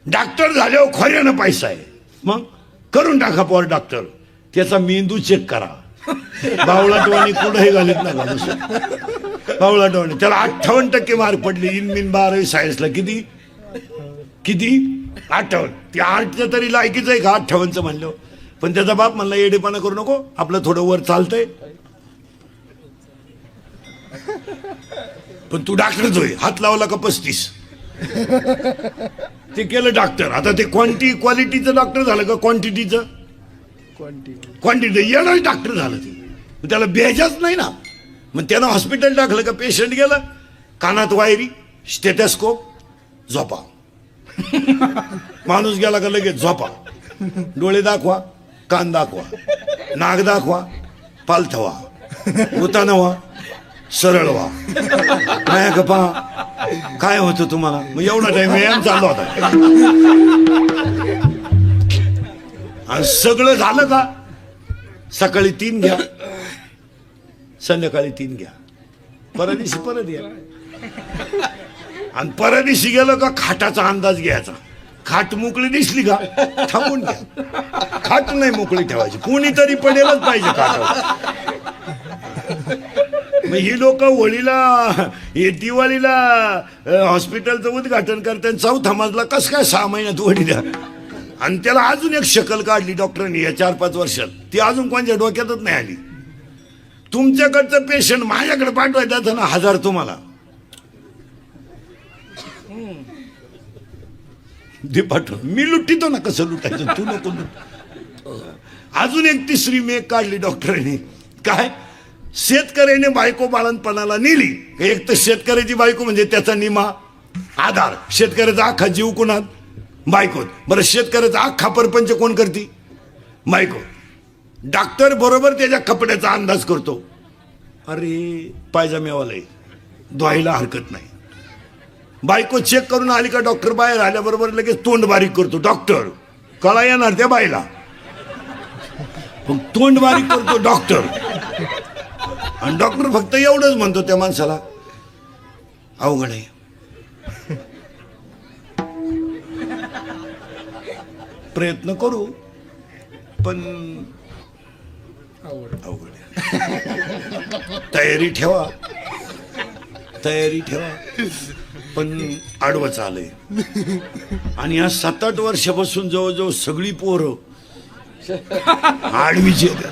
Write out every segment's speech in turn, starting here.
Doctor झाल्यावर खोऱ्यानं पैसा आहे, मग करून टाका पोर डॉक्टर. त्याचा मेंदू चेक करा. बावळाटवाणी कुठेही घालत नाही माणूस. बावळाटवाणी. त्याला 58% मार्क पडले. इन 12वी सायन्सला. किती 58. ते 8चं तरी लायकीच आहे का 58चं म्हणलं. पण त्याचा बाप म्हणला येडेपणा करू नको, आपलं थोडं वर चालतंय. पण तू डॉक्टरच होय. हात लावला का 35. ते केलं डॉक्टर. आता ते क्वालिटीचं डॉक्टर झालं का क्वांटिटीचं? क्वांटिटी. येणार डॉक्टर झालं ते. त्याला बेजाच नाही ना. मग त्यानं हॉस्पिटल टाकलं का पेशंट गेलं, कानात वायरी, स्टेथोस्कोप, झोपा. माणूस गेला का लगेच झोपा. डोळे दाखवा, कान दाखवा, नाक दाखवा, पालथ व्हा, उताना व्हा, सरळ व्हा. नाही का पहा काय होतं तुम्हाला. मग एवढा टाइम व्यायाम चालू होता. आणि सगळं झालं का सकाळी 3 घ्या, संध्याकाळी 3 घ्या, परदिवशी परत या. आणि परदिवशी गेलं का खाटाचा अंदाज घ्यायचा. खाट मोकळी दिसली का थांबून घ्या. खाट नाही मोकळी ठेवायची, कोणीतरी पडेलच पाहिजे खाटावर. मग ही लोक होळीला दिवाळीला हॉस्पिटलचं उद्घाटन करतात. 4था मजला कस काय 6 महिन्यात वडी द्या. आणि त्याला अजून एक शकल काढली डॉक्टरांनी या 4-5 वर्षात. ती अजून कोणत्या डोक्यातच नाही आली. तुमच्याकडचं पेशंट माझ्याकडे पाठवायचं ना 1000 तुम्हाला दे पाठव. मी लुटितो ना, कसं लुटायचं तू नको लुट. अजून एक 3री मेक काढली डॉक्टरांनी. काय शेतकऱ्याने बायको बाळणपणाला नेली. एक तर शेतकऱ्याची बायको म्हणजे त्याचा निमा आधार. शेतकऱ्याचा अख्खा जीव कोणात? बायकोत. बरं शेतकऱ्याचा अख्खा परपंच कोण करते? बायको. डॉक्टर बरोबर त्याच्या कपड्याचा अंदाज करतो. अरे पायजामेवाला धुवायला हरकत नाही. बायको चेक करून आली का डॉक्टर बाहेर आल्याबरोबर लगेच तोंड बारीक करतो. डॉक्टर कळा येणार त्या बाईला, पण तोंड बारीक करतो डॉक्टर. आणि डॉक्टर फक्त एवढंच म्हणतो त्या माणसाला, अवघड आहे. प्रयत्न करू पण अवघड आहे. तयारी ठेवा पण आडवं चालय. आणि या 7-8 वर्षापासून जवळजवळ सगळी पोरं आडवीची येतात.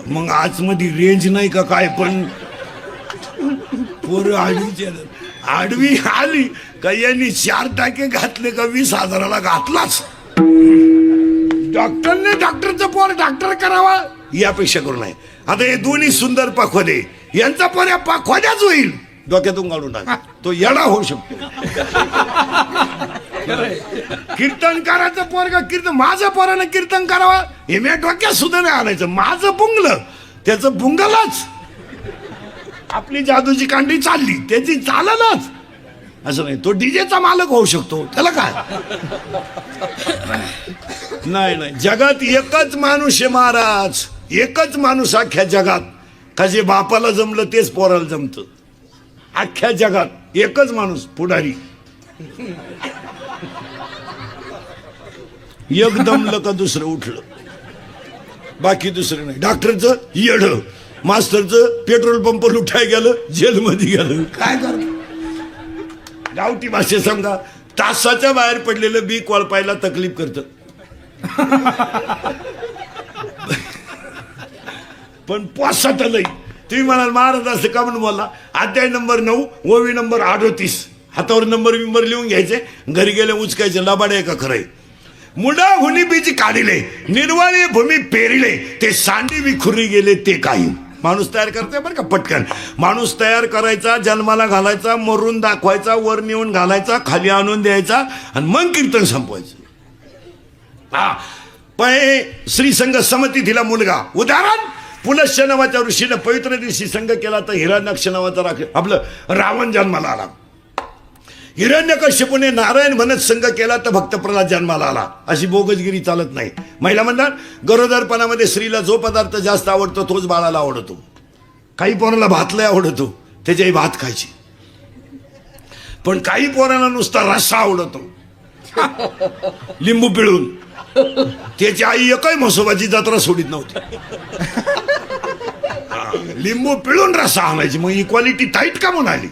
मग आजमध्ये रेंज नाही का काय, पण पोरं आडवीची येतात. आडवी आली का यांनी 4 टाके घातले का 20,000ला घातलाच. डॉक्टरने डॉक्टरचं पोर डॉक्टर करावा यापेक्षा करू नये. आता हे दोन्ही सुंदर पाखवादे, यांचा पोर या पाखवाद्याच होईल. डोक्यातून काढून टाक, तो येडा होऊ शकतो. कीर्तनकाराचं पोरगा कीर्तन, माझं पोरानं कीर्तन करावा हे मी डोक्यात सुद्धा नाही आणायचं. माझं बुंगलं त्याचं बुंगलाच. आपली जादूची कांडी चालली त्याची चाललंच असं नाही. तो डीजेचा मालक होऊ शकतो, त्याला काय. नाही जगात एकच माणूस आहे महाराज. एकच माणूस अख्ख्या जगात का जे बापाला जमलं तेच पोराला जमतं. अख्ख्या जगात एकच माणूस पुढारी. एक दमलं का दुसरं उठलं, बाकी दुसरं नाही. डॉक्टरचं येड, मास्तरचं पेट्रोल पंप लुटाय गेलं, जेलमध्ये गेलं. काय कर गावठी भाषेत समजा तासाच्या बाहेर पडलेलं बी कोळपायला तकलीफ करतं. पण पोसात लई. तुम्ही म्हणाल महाराज असं का म्हणून बोलला. अध्याय नंबर 9 ओवी नंबर 38 हातावर नंबर लिहून घ्यायचे, घरी गेले उचकायचे. लबाडे का खरंय. मुडा हुनी बीज काढिले, निर्वाणी भूमी पेरिले, ते सांडी विखुरी गेले ते काही. माणूस तयार करतोय बरं का पटकन. माणूस तयार करायचा, जन्माला घालायचा, मरून दाखवायचा, वर नेऊन घालायचा, खाली आणून द्यायचा आणि मग कीर्तन संपवायचं. हा पण श्री संघ समती दिला मुलगा. उदाहरण पुलश्य नावाच्या ऋषीनं पवित्र दिवशी संघ केला तर हिरण्यक्ष नावाचा आपलं रावण जन्माला आला. हिरण्यकश्यपूने नारायण म्हणत संघ केला तर भक्त प्रल्हाद जन्माला आला. अशी बोगसगिरी चालत नाही. महिला म्हणतात गरोदरपणामध्ये स्त्रीला जो पदार्थ जास्त आवडतो तोच बाळाला आवडतो. काही पोराला भात लय आवडतो, त्याची आई भात खायची. पण काही पोरांना नुसता रस्सा आवडतो, लिंबू पिळून. त्याची आई एकही म्हसोबाची जत्रा सोडित नव्हती. लिंबू पिळून रस्सा आणायची. मग इक्वालिटी टाईट का म्हणून आली.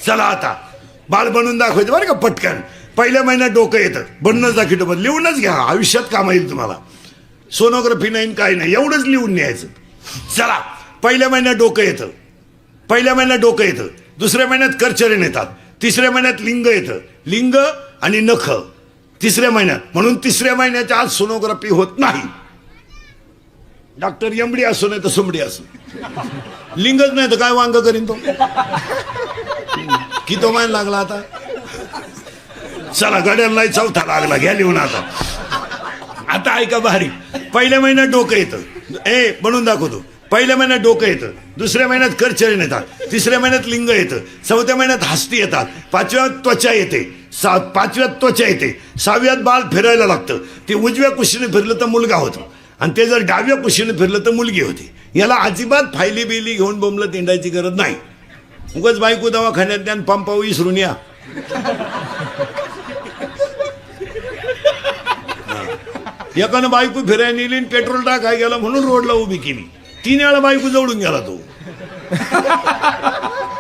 चला आता बाळ बनवून दाखवायचं बरं का पटकन. पहिल्या महिन्यात डोकं येतं, बनणंच दाखवतो, लिहूनच घ्या, आयुष्यात काम येईल तुम्हाला. सोनोग्राफी नाही काही नाही, एवढंच लिहून न्यायचं. चला, पहिल्या महिन्यात डोकं येतं, पहिल्या महिन्यात डोकं येतं, दुसऱ्या महिन्यात करचरण येतात, तिसऱ्या महिन्यात लिंग येतं, लिंग आणि नख तिसऱ्या महिन्यात. म्हणून तिसऱ्या महिन्याच्या आज सोनोग्राफी होत नाही. डॉक्टर एमडी असो नाही तर सोमडी असो, लिंगच नाही तर काय वांग करीन तो. की तो महिना लागला आता. चला गड्यांना चौथा लागला, घ्या लिहून आता. आता ऐका भारी. पहिल्या महिन्यात डोकं येतं, बनवून दाखवतो. पहिल्या महिन्यात डोकं येतं, दुसऱ्या महिन्यात करचरण येतात, तिसऱ्या महिन्यात लिंग येतं, चौथ्या महिन्यात हस्ती येतात, पाचव्यात त्वचा येते, पाचव्यात त्वचा येते, सहाव्यात बाळ फिरायला लागतं. ते उजव्या कुशीने फिरलं तर मुलगा होतो, आणि ते जर डाव्या कुशीने फिरलं तर मुलगी होती. याला अजिबात फायली बिली घेऊन बोंबलं तिंडायची गरज नाही. उगाच बायको दवाखान्यात द्या पंपावर विसरून या. एकानं बायको फिरायला नेली, पेट्रोल टाकाय गेला म्हणून रोडला उभी केली. 3 वेळा बायको जवळून गेला तो.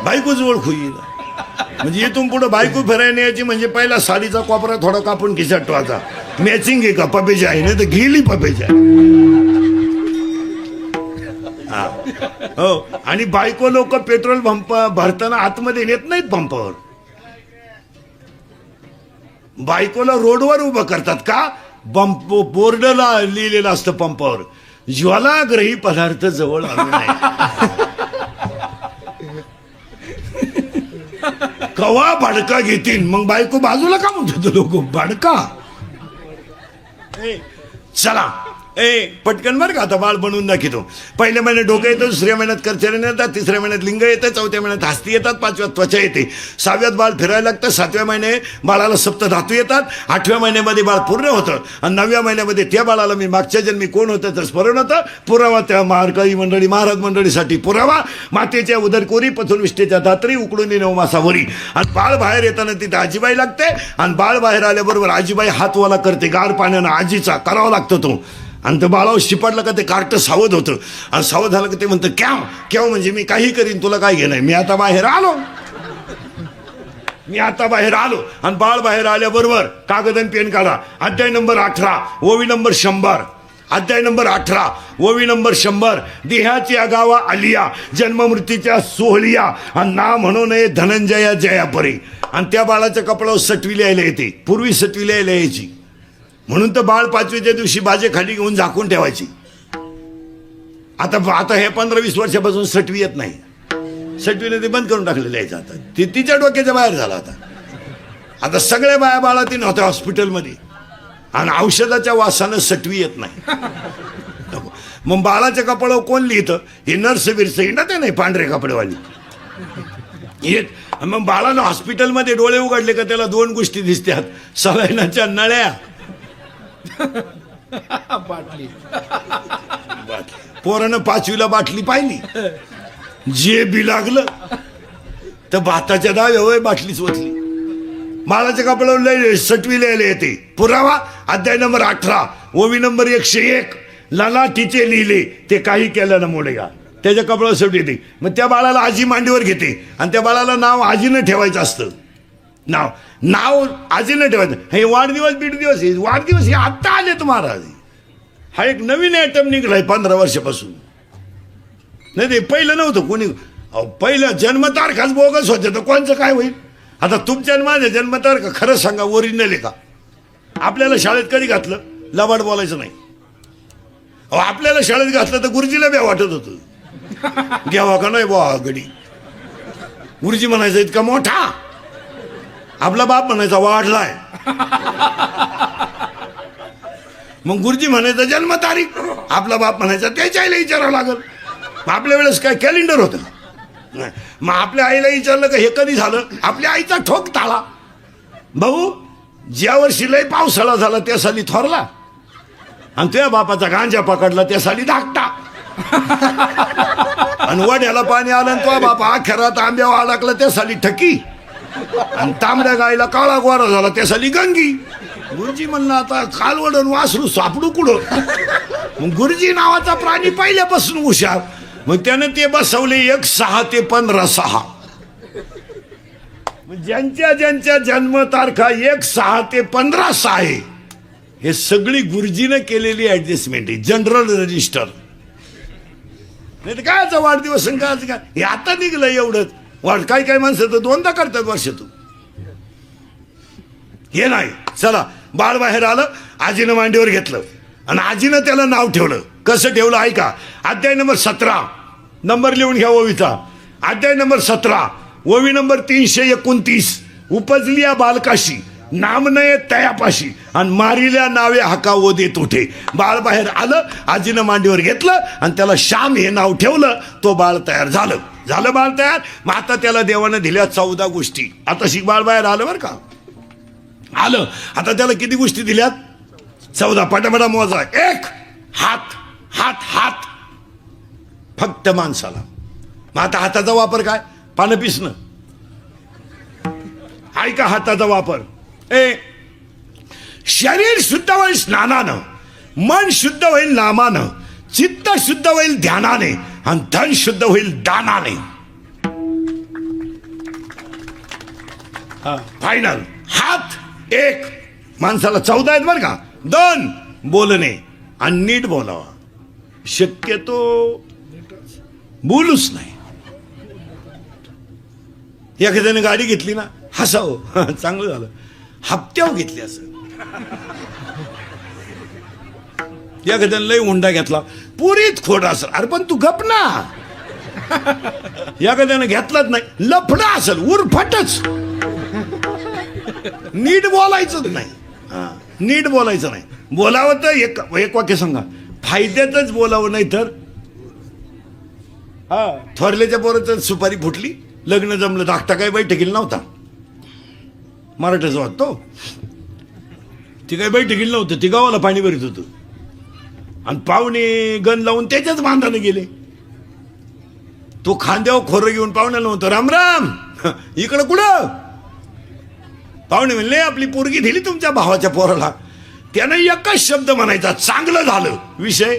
बायकोच ओळखू येईल. म्हणजे इथून पुढे बायको फिरायला न्यायची म्हणजे पहिला साडीचा कोपरा थोडा कापून खिशात ठेवायचा. मॅचिंग आहे का पपेची आहे, नाही तर गेली पपेची आहे. हो, आणि बायको लोक पेट्रोल पंप भरताना आतमध्ये नेत नाहीत पंपावर. बायकोला रोडवर उभं करतात का? बोर्डला लिहिलेलं असतं पंपावर, ज्वालाग्रही पदार्थ जवळ आणू नये. कवा भाडका घेतील. मग बायको बाजूला का म्हणतो लोक भाडका. चला पटकन बरं का. आता बाळ बनवून दाखवतो. पहिल्या महिन्यात डोकं येतं, दुसऱ्या महिन्यात करचरण येतात, तिसऱ्या महिन्यात लिंग येतं, चौथ्या महिन्यात हस्ती येतात, पाचव्यात त्वचा येते, सहाव्यात बाळ फिरायला लागतं, सातव्या महिने बाळाला सप्त धातू येतात, 8व्या महिन्यामध्ये बाळ पूर्ण होतं, आणि 9व्या महिन्यामध्ये त्या बाळाला मी मागच्या जन्मी कोण होतं तर स्मरण होतं. पुरावा त्या मारकाई मंडळी महाराज मंडळीसाठी पुरावा. मातेच्या उदरकोरी पथुरविष्ठेच्या धात्री उकडून नवमासावरी. आणि बाळ बाहेर येताना तिथे आजीबाई लागते, आणि बाळ बाहेर आल्याबरोबर आजीबाई हातवाला करते गार पाण्यानं. आजीचा करावा लागतो तो. आणि त्या बाळावर शिपाडलं का ते कार्ट सावध होतं, आणि सावध झालं का ते म्हणतं क्याव क्याव, म्हणजे मी काही करीन, तुला काय घेणं, मी आता बाहेर आलो, मी आता बाहेर आलो. आणि बाळ बाहेर आल्याबरोबर कागद आणि पेन काढा. अध्याय नंबर 18 ओवी नंबर 100. अध्याय नंबर 18 ओवी नंबर 100. देहाची आगावा आलिया, जन्ममृत्यूच्या सोहलिया, आणि ना म्हणू नये धनंजया जयापरी. आणि त्या बाळाच्या कपडावर सटवी लिहायला येते. पूर्वी सटवी लिहायला यायची, म्हणून तर बाळ 5वीच्या दिवशी बाजे खाली घेऊन झाकून ठेवायची. आता हे 15-20 वर्षापासून सटवी येत नाही. सटवीने ते बंद करून टाकलेलं यायचं. आता ते तिच्या डोक्याच्या बाहेर झाला. आता सगळ्या बाया बाळाती नव्हत्या हॉस्पिटलमध्ये, आणि औषधाच्या वासानं सटवी येत नाही. मग बाळाच्या कपड्यावर कोण लिहितं? हे नर्स बिर्स हिंडत नाही पांढरे कपडेवाली येत. मग बाळानं हॉस्पिटलमध्ये डोळे उघडले का त्याला 2 गोष्टी दिसतात, सलाईनाच्या नळ्या, बाटली. पोरानं 5वीला बाटली पाहिली, जे बी लागलं तर भाताच्या डाव्या बाटलीच ओतली. बाळाच्या कपड्यावर लय सटवी लिहायला येते. पुरावा अध्याय नंबर 18 ओवी नंबर 101. ललाटीचे लिहिले ते काही केलं ना मोडेगा, त्याच्या कपड्यावर सटवी येते. मग त्या बाळाला आजी मांडीवर घेते, आणि त्या बाळाला नाव आजीनं ठेवायचं असतं. नाव आजीनं ठेवायचं. हे वाढदिवस बिडदिवस, हे वाढदिवस हे आत्ता आलेत महाराज. हा एक नवीन आयटम निघलाय 15 वर्षापासून. नाही ते पहिलं नव्हतं कोणी. पहिलं जन्मतारखाच बोगस होते, तर कोणचं काय होईल. आता तुमच्या माझ्या जन्मतारखा खरं सांगा ओरिजिनल आहे का? आपल्याला शाळेत कधी घातलं? लबाड बोलायचं नाही. आपल्याला शाळेत घातलं तर गुरुजीला बी वाटत होतं, घ्यावा का नाही बुवा गडी. गुरुजी म्हणायचं इतका मोठा, आपला बाप म्हणायचा वाढलाय. मग गुरुजी म्हणायचा जन्मतारीख, आपला बाप म्हणायचा त्याच्या आईला विचारावं लागल. आपल्या वेळेस काय कॅलेंडर होतं? मग आपल्या आईला विचारलं का हे कधी झालं, आपल्या आईचा ठोक ताळा. भाऊ ज्या वर्षी लय पावसाळा झाला त्या साली थोरला, आणि तुझ्या बापाचा गांजा पकडला त्या साली धाकटा. आणि आणि वड्याला पाणी आलं आणि तो बापा अखेरात आंब्यावर अडकला त्यासाठी ठकी आणि तांबड्या गायला काळा गोरा झाला त्यासाठी गंगी. गुरुजी म्हणलं आता कालवडून वासरू सापडू कुठं. मग गुरुजी नावाचा प्राणी पहिल्यापासून हुशार. मग त्यानं ते बसवले 1 6 ते 15 6. ज्यांच्या ज्यांच्या जन्मतारखा 1 6 ते 15 6 आहे. हे सगळी गुरुजीनं केलेली ऍडजस्टमेंट आहे, जनरल रजिस्टर. नाही तर कायचा वाढदिवस काय हे आता निघलं एवढंच. काय काय माणसं तर 2दा करतात वर्षातून. हे नाही. चला बाळ बाहेर आलं, आजीनं मांडीवर घेतलं आणि आजीनं त्याला नाव ठेवलं. कसं ठेवलं ऐका. अध्याय नंबर 17 नंबर लिहून घ्या ओवीचा. अध्याय नंबर 17 ओवी नंबर 329. उपजलिया बालकाशी नामनये तयापाशी आणि मारिल्या नावे हाका ओ देत उठे. बाळ बाहेर आलं, आजीनं मांडीवर घेतलं आणि त्याला श्याम हे नाव ठेवलं. तो बाळ तयार झालं. बाळ तयार. मग आता त्याला देवानं दिल्या 14 गोष्टी. आता शिक बाळ बाहेर आलं बरं का. आलं. आता त्याला किती गोष्टी दिल्यात? 14. पटापटा मोजा. 1 हात. हात हात फक्त माणसाला. मग आता हाताचा वापर काय? पानं पिसणं. ऐका हाताचा वापर. शरीर शुद्ध होईल स्नानानं, मन शुद्ध होईल नामानं, चित्त शुद्ध होईल ध्यानाने आणि धन शुद्ध होईल दानाने. फायनल. हात 1 माणसाला 14 आहेत बरं का. 2 बोलणे आणि नीट बोलावा. शक्यतो बोलूच नाही. एखाद्याने गाडी घेतली ना हसावं चांगलं झालं. हप्त्यावर घेतली असं. एखाद्याने लय हुंडा घेतला पुरीत खोड असेल. अरे पण तू गप ना. एखाद्याने घेतलाच नाही लफडा असेल उरफटच. नीट बोलायचंच नाही. नीट बोलायचं नाही. बोलावं तर एक वाक्य सांगा. फायद्यातच बोलावं. नाही तर थोरल्याच्या पोराचं सुपारी फुटली, लग्न जमलं, धाकटा काही बैठकीला नव्हता. मराठ्याचा वाटतो. ती काही बैठकीला नव्हतं, ती गावाला पाणी भरीत होतं आणि पाहुणे गण लावून त्याच्याच बांधाने गेले. तो खांद्यावर खोरं घेऊन पाहुण्याला नव्हतं राम राम इकडं कुठं. पाहुणे म्हणले आपली पोरगी दिली तुमच्या भावाच्या पोराला. त्यानं एकच शब्द म्हणायचा चांगलं झालं. विषय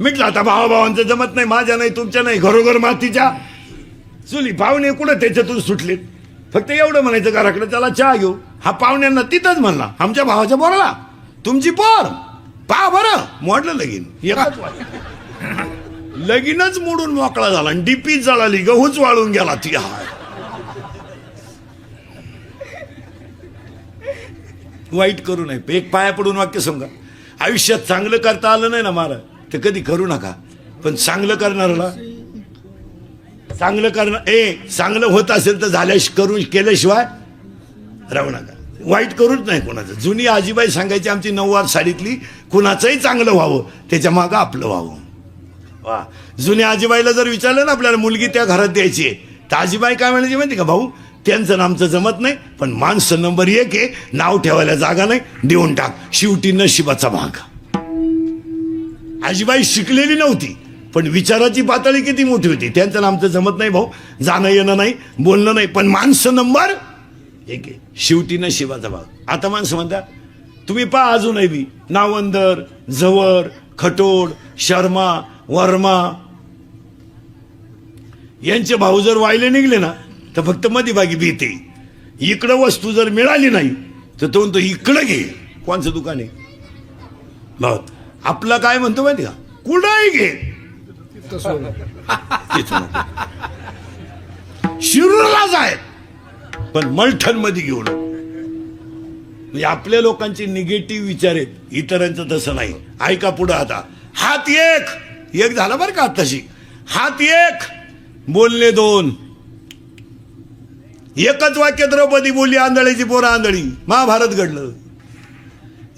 मिटला. आता भावाभावांचं जमत नाही, माझ्या नाही तुमच्या नाही, घरोघर मातीच्या चुली. पाहुणे कुठं त्याच्यातून सुटलेत. फक्त एवढं म्हणायचं घराकडे त्याला चहा घेऊ. हा पाहुण्यांना तिथंच म्हणला आमच्या भावाच्या पोराला तुमची पोर पहा बरं. मोडलं लगीन. एकच लगीनच मोडून मोकळा झाला. डीपी जळाली, गहूच वाळून गेला. ती वाईट करू नये. एक पाया पडून वाक्य सांगा. आयुष्यात चांगलं करता आलं नाही ना मला तर कधी करू नका. पण चांगलं करणाऱ्याला चांगलं करणं चांगलं होत असेल तर केल्याशिवाय राहू नका. वाईट करूच नाही कोणाचं. जुनी आजीबाई सांगायची आमची 9वार साडीतली, कुणाचंही चांगलं व्हावं त्याच्या मागं आपलं व्हावं. वा. जुन्या आजीबाईला जर विचारलं ना आपल्याला मुलगी त्या घरात द्यायची आहे तर आजीबाई काय म्हणायची माहिती का? भाऊ त्यांचं नामचं जमत नाही पण माणसं नंबर 1 आहे. नाव ठेवायला जागा नाही, देऊन टाक. शेवटी नशिबाचा भाग. आजीबाई शिकलेली नव्हती पण विचाराची पातळी किती मोठी होती. त्यांचं नामचं जमत नाही भाऊ, जाणं येणं नाही, बोलणं नाही, पण माणसं नंबर 1 आहे. शेवटी नशिबाचा भाग. आता माणसं म्हणतात तुम्ही पहा अजूनही बी नावंदर, झवर, खटोड, शर्मा, वर्मा यांचे भाऊ जर वायले निघले ना तर फक्त मध्यभागी भीते. इकडं वस्तू जर मिळाली नाही तर तो म्हणतो इकडं घे. कोणचं दुकान आहे भाऊ? आपला काय म्हणतो माहिती का? कुठंही घे. शिरूरला जाय पण मलठण मध्ये घेऊ नये. म्हणजे आपल्या लोकांचे निगेटिव्ह विचार आहेत, इतरांचं तसं नाही. ऐका पुढं. आता हात 1 झाला बरं का आताशी. हात 1 बोलणे 2. एकच वाक्य द्रौपदी बोलली आंधळीची पोरं आंधळी. महाभारत घडलं.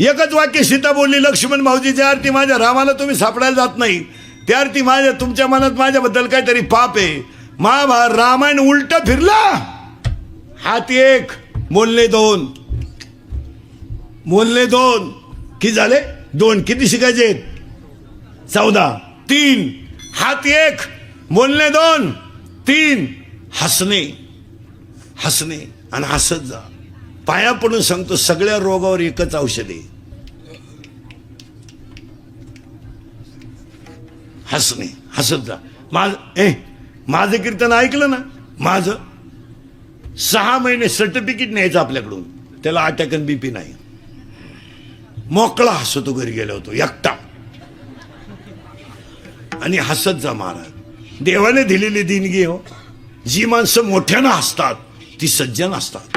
एकच वाक्य सीता बोलली लक्ष्मण भाऊजीची आरती माझ्या रामाला तुम्ही सापडायला जात नाही त्या आरती माझ्या तुमच्या मनात माझ्याबद्दल काहीतरी पाप आहे. महाभारत रामायण उलट फिरला. हात 1 बोलणे 2. बोलणे 2 किती झाले? 2 किती शिकायचे? 14. 3 हात 1 बोलणे 2, 3 हसणे, हसणे आणि हसत जा. पाया पडून सांगतो, सगळ्या रोगावर एकच औषध आहे, हसणे. हसत जा. माझं कीर्तन ऐकलं ना, माझं 6 महिने सर्टिफिकेट न्यायचं आपल्याकडून, त्याला अटॅक आणि बीपी नाही. मोकळा हसतो घरी गेलो होतो एकटा. आणि हसत जा महाराज. देवाने दिलेली देणगी हो. जी माणसं मोठ्यानं हसतात ती सज्जन असतात,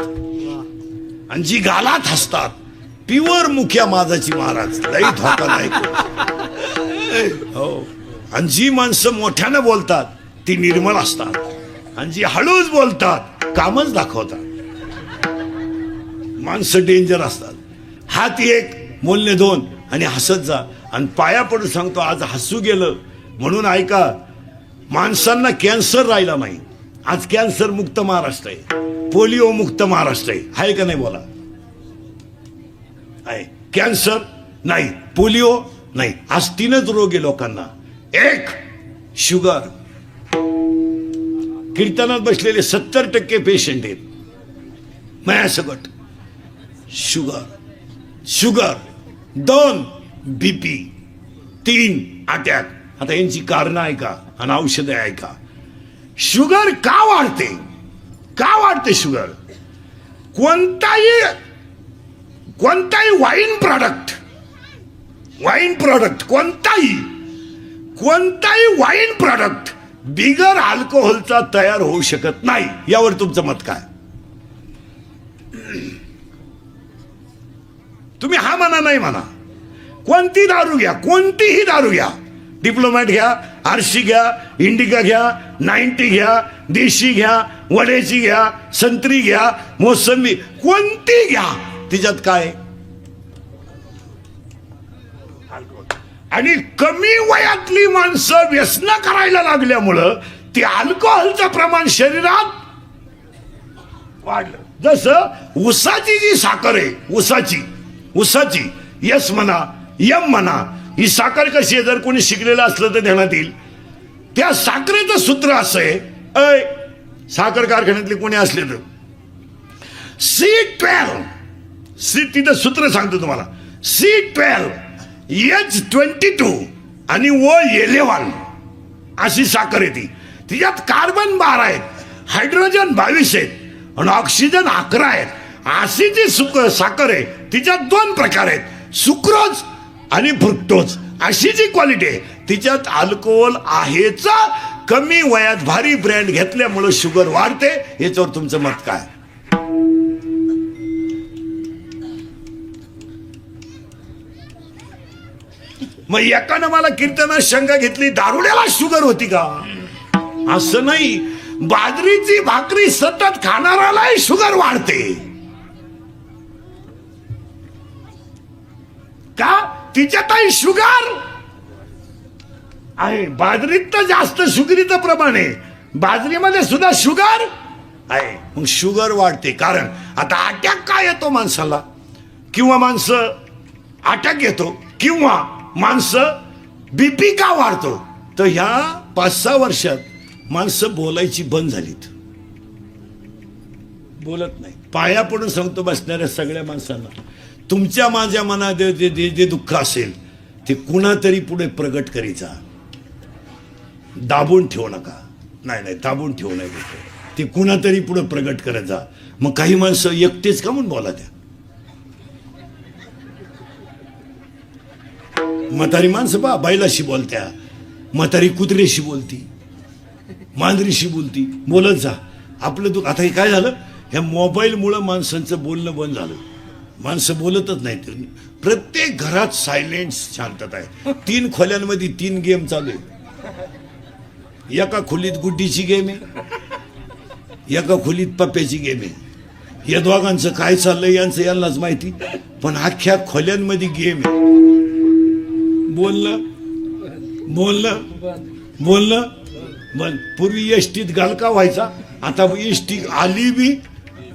आणि जी गालात हसतात प्युअर मुख्या माझाची महाराज, लई धोका नाही हो. आणि जी माणसं मोठ्यानं बोलतात ती निर्मळ असतात, आणि जी हळूच बोलतात कामच दाखवतात. माणसं डेंजर असतात. हा ती एक. बोलणे 2 आणि हसत जा. आणि पाया पडून सांगतो, आज हसू गेलं म्हणून ऐका, माणसांना कॅन्सर राहिला नाही. आज कॅन्सर मुक्त महाराष्ट्र आहे, पोलिओ मुक्त महाराष्ट्र आहे का नाही बोला? आहे. कॅन्सर नाही, पोलिओ नाही. आज 3च रोग आहे लोकांना. एक शुगर. कीर्तनात बसलेले 70% पेशंट आहेत माझ्यासकट. शुगर. Sugar 2 BP, 3 attack. आता यांची कारणं ऐका आणि औषधं ऐका. शुगर का वाढते? का वाढते शुगर? कोणताही वाईन प्रॉडक्ट कोणताही वाईन प्रॉडक्ट बिगर अल्कोहोलचा तयार होऊ शकत नाही. यावर तुमचं मत काय? तुम्ही हा म्हणा नाही म्हणा. कोणती दारू घ्या, कोणतीही दारू घ्या, डिप्लोमॅट घ्या, आरशी घ्या, इंडिका घ्या, 90 घ्या, देशी घ्या, वड्याची घ्या, संत्री घ्या, मोसंबी, कोणती घ्या, तिच्यात काय? आणि कमी वयातली माणसं व्यसन करायला लागल्यामुळं ते अल्कोहोलचं प्रमाण शरीरात वाढलं. जसं ऊसाची जी साखर आहे, ऊसाची यस म्हणा, यम म्हणा, ही साखर कशी आहे, जर कोणी शिकलेलं असलं तर ध्यानात येईल. त्या साखरेचं सूत्र असं आहे, साखर कारखान्यातले कोणी असले तर C12, तिथं सूत्र सांगतो तुम्हाला, C12 H22 आणि O11 अशी साखर आहे. तिच्यात कार्बन 12 आहेत, हायड्रोजन 22 आहेत आणि ऑक्सिजन 11 आहेत. अशी जी साखर आहे तिच्यात 2 प्रकार आहेत, सुक्रोज आणि फ्रुक्टोज. अशी जी क्वालिटी आहे तिच्यात अल्कोहोल आहेच. कमी वयात भारी ब्रँड घेतल्यामुळे शुगर वाढते. याच्यावर तुमचं मत काय? मग एकानं मला कीर्तनात शंका घेतली, दारुड्याला शुगर होती का? असं नाही. बाजरीची भाकरी सतत खाणारालाही शुगर वाढते का? तिच्यातही शुगर आहे. बाजरीत तर जास्त शुगरीचं प्रमाण आहे, बाजरीमध्ये सुद्धा शुगर आहे. मग शुगर वाढते. कारण आता अटॅक का येतो माणसाला, किंवा माणसं अटॅक येतो, किंवा माणसं बीपी का वाढतो? तर ह्या 5-6 वर्षात माणसं बोलायची बंद झालीत, बोलत नाही. पाया पडून सांगतो बसणाऱ्या सगळ्या माणसांना, तुमच्या माझ्या मनात जे दुःख असेल ते कुणातरी पुढे प्रगट करीचा. दाबून ठेवू नका. नाही, दाबून ठेवू नये. ते कुणातरी पुढे प्रगट करत जा. मग काही माणसं एकटेच का म्हणून बोला त्या. म्हातारी माणसं पहा बैलाशी बोलत्या, म्हातारी कुत्रेशी बोलती, मांजरीशी बोलती. बोलत जा. आपलं दुःख. आता हे काय झालं, ह्या मोबाईलमुळं माणसांचं बोलणं बंद झालं. माणसं बोलतच नाहीत. प्रत्येक घरात सायलेंट शांतता आहे. 3 खोल्यांमध्ये 3 गेम चालू आहे. एका खोलीत गुड्डीची गेम आहे, एका खोलीत पप्प्याची गेम आहे. या दोघांचं काय चाललंय यांचं यांनाच माहिती. पण अख्ख्या खोल्यांमध्ये गेम आहे. बोलणं बंद. पूर्वी एसटीत गालका व्हायचा, आता एसटी आली बी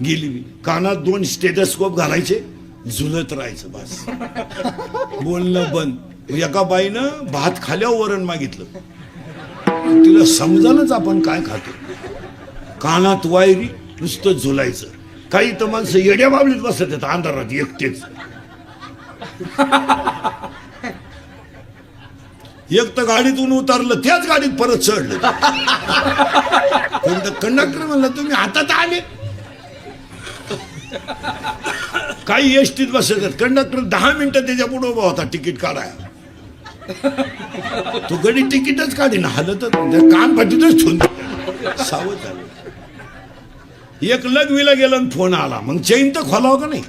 गेली बी. कानात 2 स्टेथोस्कोप घालायचे, झुलत राहायचं बस. बोलणं बंद. एका बाईनं भात खाल्यावर वरण मागितलं. तिला समजानच आपण काय खातो. कानात वायरी नुसतं झुलायचं. काही तर माणसं येड्या बाबलीत बसत आहेत अंधारात एकटेच. एक तर गाडीतून उतरलं त्याच गाडीत परत चढलं. कंडक्टर म्हणलं तुम्ही हातात आले. काही एसटीत बसत आहेत. कंडक्टर 10 मिनिटं त्याच्या पुढे उभा होता तिकीट काढायला. तो गडी तिकीटच काढी ना हलत कान पाठीतच ठेवून सावध झालं. एक लग्वीला गेला आणि फोन आला. मग चैन तर खोलावं का नाही.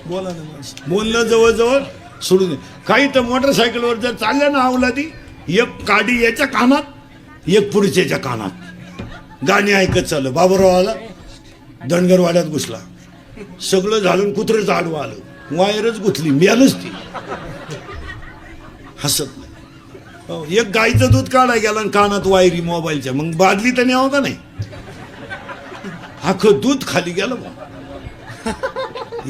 बोला ना माणसं. बोलणं जवळजवळ सोडून. काही तर मोटरसायकलवर जर चालल्या ना अवलादी, एक काडी याच्या कानात एक पुढच्याच्या कानात गाणी ऐकत चाललं. बाबूराव आला धनगरवाड्यात घुसला. सगळं झालं कुत्रच आडवं आलं. वायरच गुथली मिळालंच ती. हसत नाही. एक गाईचं दूध काढाय गेला आणि कानात वायरी मोबाईलच्या. मग बादली तर न्यावं का नाही. अख्खं दूध खाली गेलं.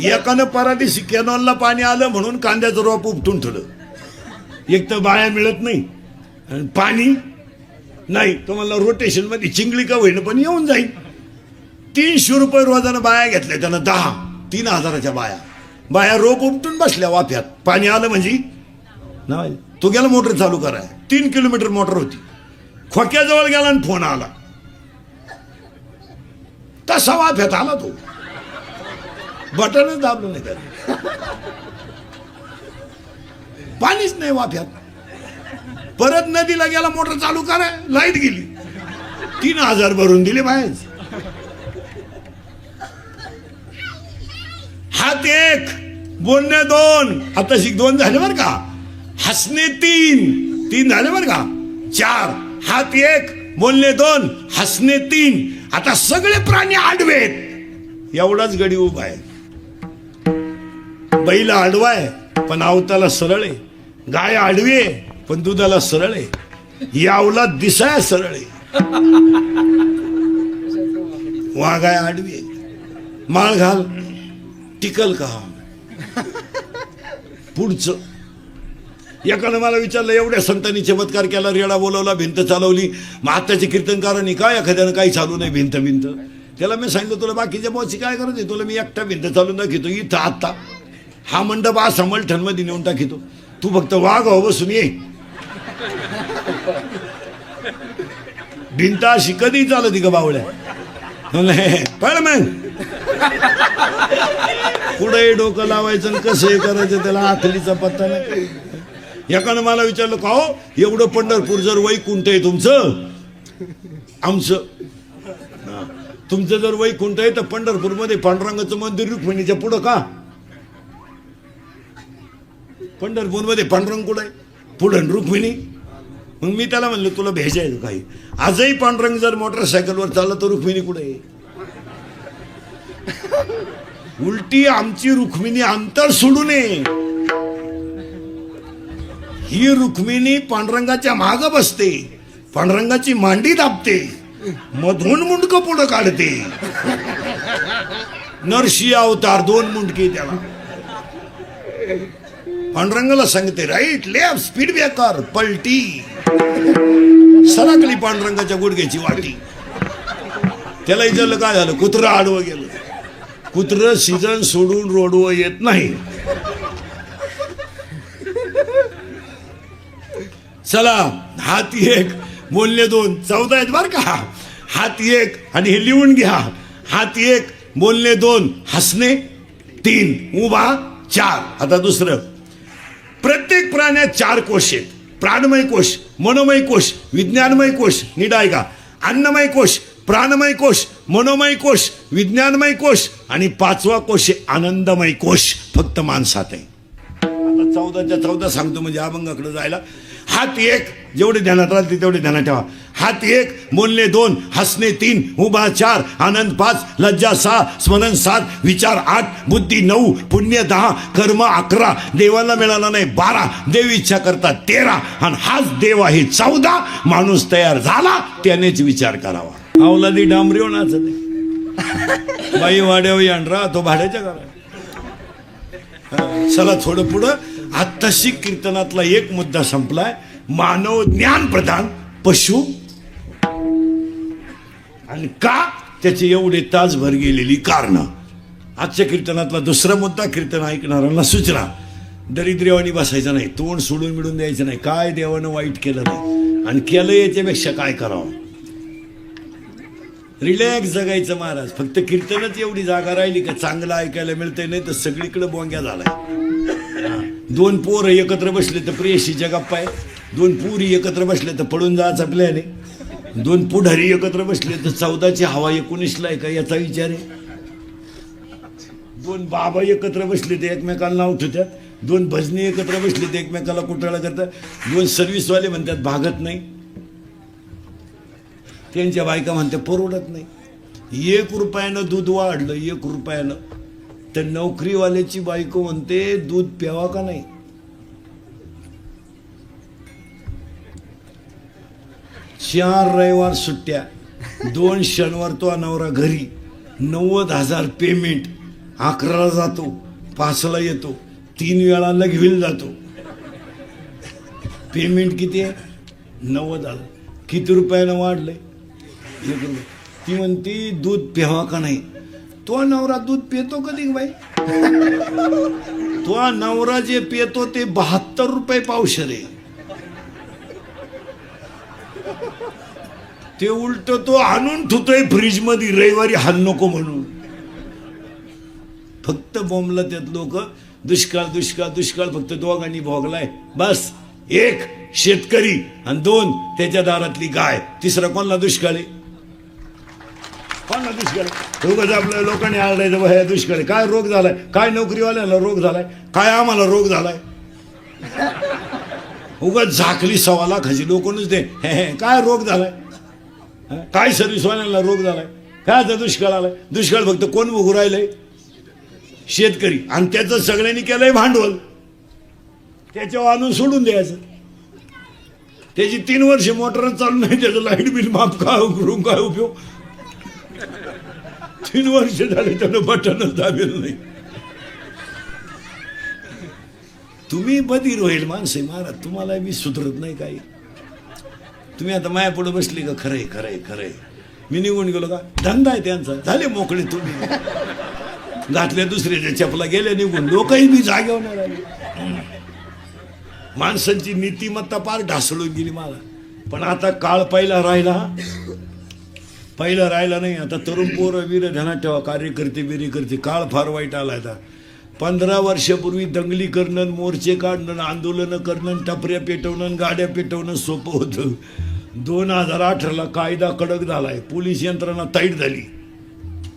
एकानं पराठीशी कॅनॉलला पाणी आलं म्हणून कांद्याचं रोप उपटून ठेवलं. एक तर बाया मिळत नाही आणि पाणी नाही. तुम्हाला रोटेशन मध्ये चिंगळी का होईन पण येऊन जाईल. 300 रुपये रोजानं बाया घेतल्या त्यानं. 3,000च्या बाया रोप उपटून बसल्या वाफ्यात. पाणी आलं म्हणजे नाही. तो गेला मोटर चालू कराय. 3 किलोमीटर मोटर होती. खोक्याजवळ गेला आणि फोन आला. तसा वाफ्यात आला तो. बटनच दाबलं नाही त्याला. पाणीच नाही वाफ्यात. परत नदीला गेला मोटर चालू कराय. लाईट गेली. 3,000 भरून दिले बाहेर. हात 1 बोलणे 2. आता 2 झाले बर का. हसणे 3 झाले बर का. 4 हात 1 बोलणे 2 हसणे 3. आता सगळे प्राणी आडवेत. एवढाच गडी उभा आहे. बैल आडवाय पण आवताला सरळ आहे. गाय आडवी आहे पण दुधाला सरळ आहे. यावला दिसाय सरळ आहे. वाघाय आडवी आहे. माळ घाल टिकल का. पुढचं एकानं मला विचारलं एवढ्या संतांनी चमत्कार केला. रेडा बोलवला भिंत चालवली. मग आत्ताच्या कीर्तनकारांनी काय एखाद्यानं काही चालू नाही भिंत. त्याला मी सांगितलं तुला बाकीच्या बॉसची काय करत आहे. तुला मी एकटा भिंत चालून दाखवतो. इथं आत्ता हा मंडप असा मलठणमध्ये नेऊन टाकितो. तू फक्त वाघ हो बसून ये. भिंत अशी कधी चालत का बावळ्या. पण मग पुढे डोकं लावायचं आणि कसं करायचं त्याला आखलीचा पत्ता नाही. एकानं मला विचारलं का हो एवढं पंढरपूर जर वैकुंठ आहे तुमचं. आमचं तुमचं जर वैकुंठ आहे तर पंढरपूरमध्ये पांडुरंगाचं मंदिर रुक्मिणीच्या पुढं का. पंढरपूरमध्ये पांडुरंग कुठं आहे. पुढं रुक्मिणी. मग मी त्याला म्हणलं तुला भेजायचं काही. आजही पांडुरंग जर मोटरसायकलवर चालला तर रुक्मिणी कुठे आहे. उलटी आमची रुक्मिणी अंतर सोडू नये. ही रुक्मिणी पांडुरंगाच्या माग बसते. पांडुरंगाची मांडी दाबते. मधून मुंडक पुढं काढते. नरसिंह अवतार 2 मुंडके त्याला. पांडुरंगाला सांगते राईट लेफ्ट स्पीड ब्रेकर पलटी. सरकली पांडुरंगाच्या गुडघ्याची वाटी. त्याला विचारलं काय झालं. कुत्रं आडवं गेलं. कुत्रं सीझन सोडून रोडवर येत नाही. चला हात 1 बोलणे 2 14 आहेत बर का. हात 1 आणि हे लिहून घ्या. हात 1 बोलणे 2 हसणे 3 उभा 4. आता दुसरं. प्रत्येक प्राण्यात 4 कोश आहेत. प्राणमय कोश, मनोमय कोश, विज्ञानमय कोश. नीट आहे का. अन्नमय कोश, प्राणमय कोश, मनोमय कोश, विज्ञानमय कोश आणि 5वा कोश आहे आनंदमय कोश. फक्त माणसात आहे. आता 14च्या 14 सांगतो म्हणजे अभंगाकडे जायला. हात 1 जेवढे ध्यानात राहते तेवढे ध्यानात ठेवा. हात 1 बोलणे 2 हसणे 3 उभा 4 आनंद 5 लज्जा 6 स्मरण 7 विचार 8 बुद्धी 9 पुण्य 10 कर्म 11 देवाला मिळाला नाही 12 देव इच्छा करता 13 आणि हाच देव आहे 14. माणूस तयार झाला त्यानेच विचार करावा. अवलादी डांबरी नाचते बाई वाड्यावर आणरा तो भाड्याच्या घरा. चला थोडं पुढं. आत्ताशी कीर्तनातला एक मुद्दा संपलाय, मानव ज्ञान प्रधान पशु. आणि का त्याचे एवढे तासभर गेलेली कारण. आजच्या कीर्तनातला दुसरा मुद्दा, कीर्तन ऐकणाऱ्यांना सूचना, दरिद्र्यवानी बसायचं नाही, तोंड सोडून मिळून द्यायचं नाही, काय देवानं वाईट केलं नाही आणि केलं याच्यापेक्षा काय करावं. रिलॅक्स जगायचं महाराज. फक्त कीर्तनच एवढी जागा राहिली का चांगलं ऐकायला मिळतंय, नाही तर सगळीकडे बोंग्या झालाय. दोन पोरं एकत्र बसले तर प्रेयशीच्या गप्पा आहे, दोन पुरी एकत्र बसले तर पळून जायचं आपल्याने, दोन पुढारी एकत्र बसले तर 14ची हवा 19ला आहे का याचा विचार आहे. दोन बाबा एकत्र बसले तर एकमेकाला नाव ठेवतात, दोन भजनी एकत्र बसले तर एकमेकाला कुटाळा करतात, दोन सर्व्हिसवाले म्हणतात भागत नाही, त्यांच्या बायका म्हणतात परवडत नाही. 1 रुपयानं दूध वाढलं, 1 रुपयानं, तर नोकरीवाल्याची बायको म्हणते दूध प्यावा का नाही. चार रविवार सुट्ट्या, 2 शनिवार तो नवरा घरी, 90,000 पेमेंट, 11ला जातो, 5ला येतो, 3 वेळा लगविल जातो. पेमेंट किती आहे? 90,000. किती रुपयानं वाढलंय? 1 रुपये. ती म्हणती दूध प्यावा का नाही. तो नवरा दूध पितो कधी बाई? तो नवरा जे पितो ते 72 रुपये पावशेर आहे. ते उलट तो आणून ठेवतोय फ्रीज मध्ये रविवारी हाल नको म्हणून. फक्त बोंबला त्यात लोक दुष्काळ दुष्काळ दुष्काळ फक्त दोघांनी भोगलाय बस. 1 शेतकरी आणि 2 त्याच्या दारातली गाय. तिसरा कोणला दुष्काळ आहे? कोणला दुष्काळ आहे? उगाच आपल्या लोकांनी आरडायचं ह्या दुष्काळ आहे. काय रोग झालाय? काय नोकरीवाल्याला रोग झालाय? काय आम्हाला रोग झालाय? उगाच झाकली 1.25 लाखाची लोकच दे. काय रोग झालाय? काय सर्व्हिसवाल्यांना रोग झालाय? काय आता दुष्काळ आलाय? दुष्काळ फक्त कोण भोगू राहिलंय? शेतकरी. आणि त्याचं सगळ्यांनी केलंय भांडवल, त्याच्यावर आणून सोडून द्यायचं. त्याची 3 वर्ष मोटर चालू नाही, त्याचं लाईट बिल माफ करून काय उपयोग? 3 वर्ष झाले त्यानं बटनच दाबेल नाही. तुम्ही बधीर होईल माणसे महाराज, तुम्हाला मी सुधरत नाही काही. तुम्ही आता माया पुढे बसली का खरंय खरंय खरंय, मी निघून गेलो का धंदा आहे त्यांचा, झाले मोकळे. तुम्ही घातल्या दुसऱ्याच्या चपला गेल्या निघून, लोकही मी जागेवर राहिले. माणसांची नीतिमत्ता पार ढासळून गेली मला. पण आता काळ पहिला राहिला नाही. आता तरुण पोरं वीर ध्यानात ठेवा, कार्यकर्ते बिरीकर्ते, काळ फार वाईट आला. आता 15 वर्षापूर्वी दंगली करणं, मोर्चे काढणं, आंदोलनं करणं, टपऱ्या पेटवणं, गाड्या पेटवणं सोपं होतं. 2018ला कायदा कडक झालाय, पोलीस यंत्रणा ताईट झाली.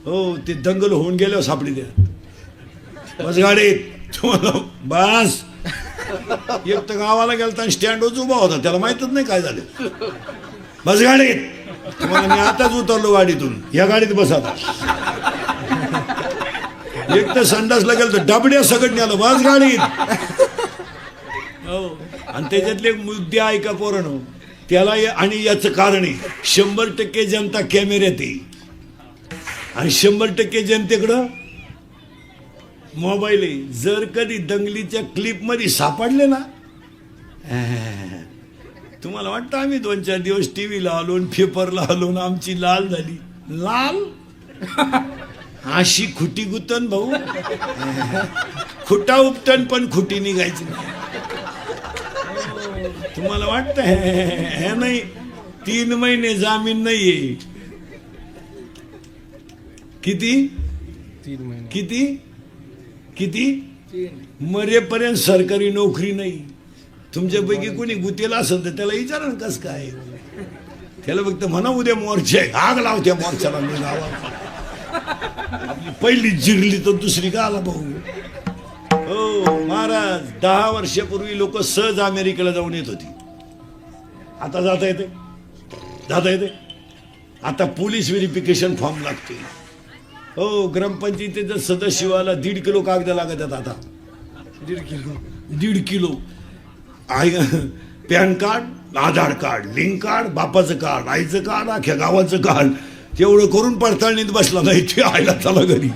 हो, ते दंगल होऊन गेल्यावर सापडी द्या बस गाडीत तुम्हाला. बस एक तर गावाला गेलता स्टँडवर उभा होता, त्याला माहितच नाही काय झालं. बस गाडीत तुम्हाला, मी आताच उतरलो गाडीतून, या गाडीत बस आता. एक तर संडासला गेलं तर डबड्या सगळं आलं, बस गाडीत. हो, आणि त्याच्यातले मुद्दे ऐका पोरांनो, त्याला आणि याचं कारण आहे 100% जनता कॅमेऱ्यात आहे आणि 100% जनतेकडं मोबाईल आहे. जर कधी दंगलीच्या क्लिप मध्ये सापडले ना, तुम्हाला वाटतं आम्ही 2-4 दिवस टीव्हीला आलो, पेपरला आलो, आमची लाल झाली. लाल अशी खुटी गुतन भाऊ, खुटा उपटन पण खुटी निघायची नाही. तुम्हाला वाटतं हे नाही, 3 महिने जामीन नाहीये. किती 3 महिने किती किती मरेपर्यंत सरकारी नोकरी नाही. तुमच्यापैकी कोणी गुतेला असेल तर त्याला विचारा ना कसं काय. त्याला फक्त म्हणा उद्या मोर्चे आहे, आग लावत्या मोर्चाला. मी गावात पहिली जिरली तर दुसरी का आला भाऊ. हो महाराज, 10 वर्षापूर्वी लोक सहज अमेरिकेला जाऊन येत होती. आता जाता येते. आता पोलीस व्हेरिफिकेशन फॉर्म लागते. हो, ग्रामपंचायतीच्या सदस्याला 1.5 किलो कागद लागतात. आता 1.5 किलो पॅन कार्ड, आधार कार्ड, लिंक कार्ड, बापाचं कार्ड, आईचं कार्ड, अख्ख्या गावाचं कार्ड, तेवढं करून पडताळणीत बसला नाही ते आयला चला घरी.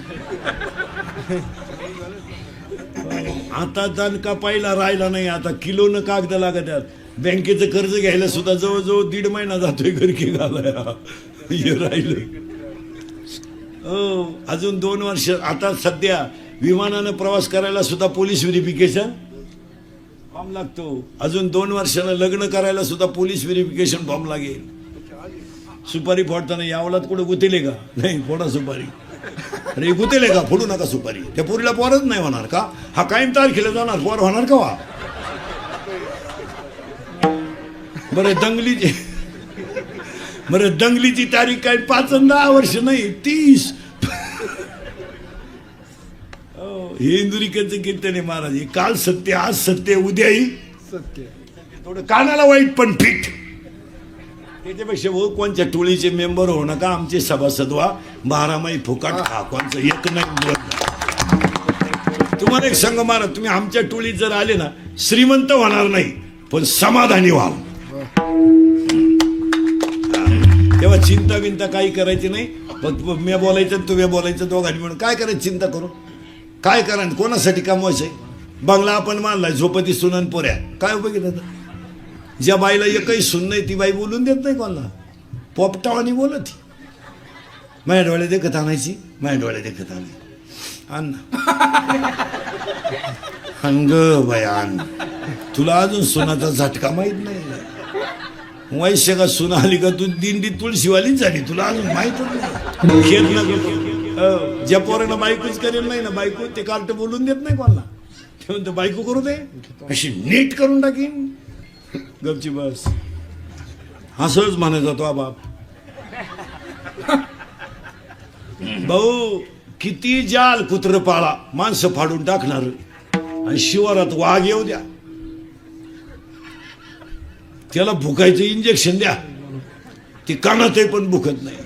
आता दणका पाहिला राहिला नाही, आता किलोनं कागद लागतात. बँकेचं कर्ज घ्यायला सुद्धा जवळजवळ 1.5 महिना जातोय घरकी घालायला. हे राहिलं हो. अजून 2 वर्ष. आता सध्या विमानानं प्रवास करायला सुद्धा पोलीस व्हेरिफिकेशन फॉर्म लागतो. अजून 2 वर्षाला लग्न करायला सुद्धा पोलीस व्हेरिफिकेशन फॉर्म लागेल. सुपारी फोडताना यावलात कुठं गुतेले का? नाही, फोडा सुपारी. अरे गुतेले का? फोडू नका सुपारी. त्या पोरीला पोरच नाही होणार का? हा कायम तारखेला जाणार, पोर होणार का वा? बरं दंगलीची तारीख काय 5 आणि 10 वर्ष नाही, 30. हे इंदुरीकरचं कीर्तन आहे महाराज. हे काल सत्य, आज सत्य, उद्याही सत्य. थोडं कानाला वाईट पण फिट. त्याच्यापेक्षा भाऊ कोणत्या टोळीचे मेंबर होऊ नका, आमचे सभासद व्हा. 12 माही फुकाट खा, कोणचं एक नाही. तुम्हाला एक संघ महाराज, तुम्ही आमच्या टोळीत जर आले ना, श्रीमंत होणार नाही पण समाधानी व्हा. तेव्हा चिंता बिंता काही करायची नाही. मी बोलायचं तुम्ही बोलायचं, दोघांनी म्हणून काय करायचं? चिंता करू काय करा? कोणासाठी कमवायचंय? बंगला आपण मानलाय, झोपती सुनन पोऱ्या, काय उपयोग आहे? ज्या बाईला एकही सुन नाही ती बाई बोलून देत नाही कोणाला. पोपटावानी बोलत. माझ्या डोळ्या देखत आणायची, माझ्या डोळ्या देखत आणायची. आण ग बयान, तुला अजून सुनाचा झटका माहित नाही. वैश्य का सुना आली का तू दिंडी तुळशीवालीच झाली, तुला अजून माहितच नाही. ज्या पोरांना बायकोच करेल नाही ना बायको, ते कार्ट बोलून देत नाही कोणाला. ते म्हणतो बायको करू दे, अशी नीट करून टाकीन. गपची बस. असंच म्हणायचा तो बाप. भाऊ किती जाल कुत्र पाळा, माणसं फाडून टाकणार. आणि शिवारात वाघ येऊ द्या, त्याला भुकायचं इंजेक्शन द्या, ती कानात पण भुकत नाही.